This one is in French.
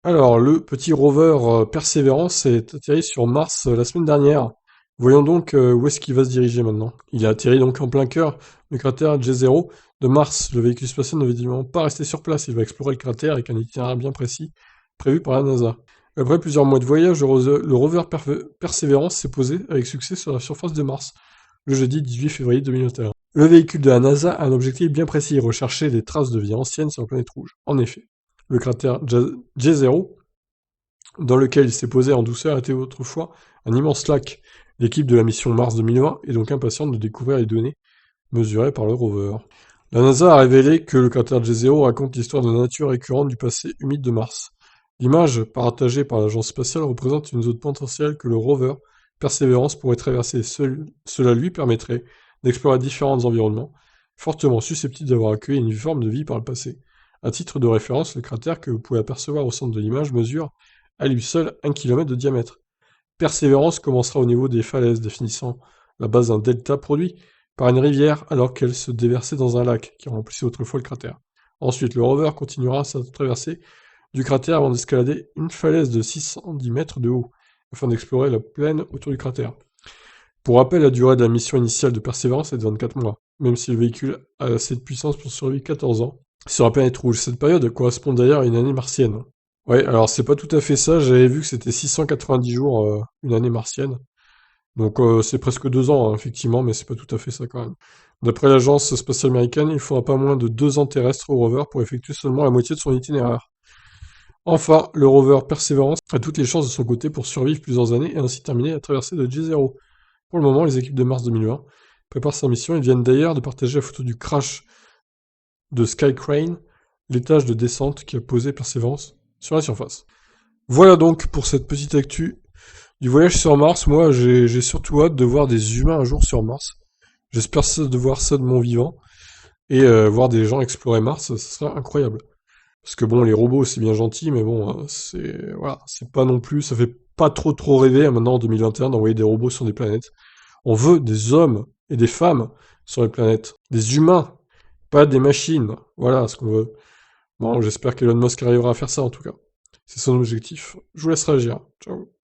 Alors, le petit rover Perseverance est atterri sur Mars la semaine dernière. Voyons donc où est-ce qu'il va se diriger maintenant. Il a atterri donc en plein cœur du cratère J0 de Mars. Le véhicule spatial ne va évidemment pas rester sur place. Il va explorer le cratère avec un itinéraire bien précis prévu par la NASA. Après plusieurs mois de voyage, le rover Perseverance s'est posé avec succès sur la surface de Mars le jeudi 18 février 2021. Le véhicule de la NASA a un objectif bien précis, rechercher des traces de vie ancienne sur la planète rouge. En effet, le cratère J0, dans lequel il s'est posé en douceur, était autrefois un immense lac. L'équipe de la mission Mars 2020 est donc impatiente de découvrir les données mesurées par le rover. La NASA a révélé que le cratère J0 raconte l'histoire de la nature récurrente du passé humide de Mars. L'image partagée par l'agence spatiale représente une zone potentielle que le rover Perseverance pourrait traverser. Cela lui permettrait d'explorer différents environnements, fortement susceptibles d'avoir accueilli une forme de vie par le passé. À titre de référence, le cratère que vous pouvez apercevoir au centre de l'image mesure à lui seul 1 km de diamètre. Persévérance commencera au niveau des falaises, définissant la base d'un delta produit par une rivière alors qu'elle se déversait dans un lac qui remplissait autrefois le cratère. Ensuite, le rover continuera sa traversée du cratère avant d'escalader une falaise de 610 mètres de haut, afin d'explorer la plaine autour du cratère. Pour rappel, la durée de la mission initiale de Persévérance est de 24 mois, même si le véhicule a assez de puissance pour survivre 14 ans sur la planète rouge. Cette période correspond d'ailleurs à une année martienne. Ouais, alors c'est pas tout à fait ça, j'avais vu que c'était 690 jours, une année martienne. Donc c'est presque 2 ans, hein, effectivement, mais c'est pas tout à fait ça quand même. D'après l'agence spatiale américaine, il faudra pas moins de 2 ans terrestres au rover pour effectuer seulement la moitié de son itinéraire. Enfin, le rover Perseverance a toutes les chances de son côté pour survivre plusieurs années et ainsi terminer la traversée de J0. Pour le moment, les équipes de Mars 2020 préparent sa mission et viennent d'ailleurs de partager la photo du crash de Skycrane, l'étage de descente qui a posé Perseverance sur la surface. Voilà donc pour cette petite actu du voyage sur Mars. Moi, j'ai surtout hâte de voir des humains un jour sur Mars. J'espère de voir ça de mon vivant. Et voir des gens explorer Mars, ça serait incroyable. Parce que bon, les robots, c'est bien gentil, mais bon, c'est voilà, c'est pas non plus, ça fait pas trop rêver hein, maintenant en 2021 d'envoyer des robots sur des planètes. On veut des hommes et des femmes sur les planètes, des humains, pas des machines. Voilà ce qu'on veut. Bon, j'espère qu'Elon Musk arrivera à faire ça en tout cas. C'est son objectif. Je vous laisse réagir. Ciao.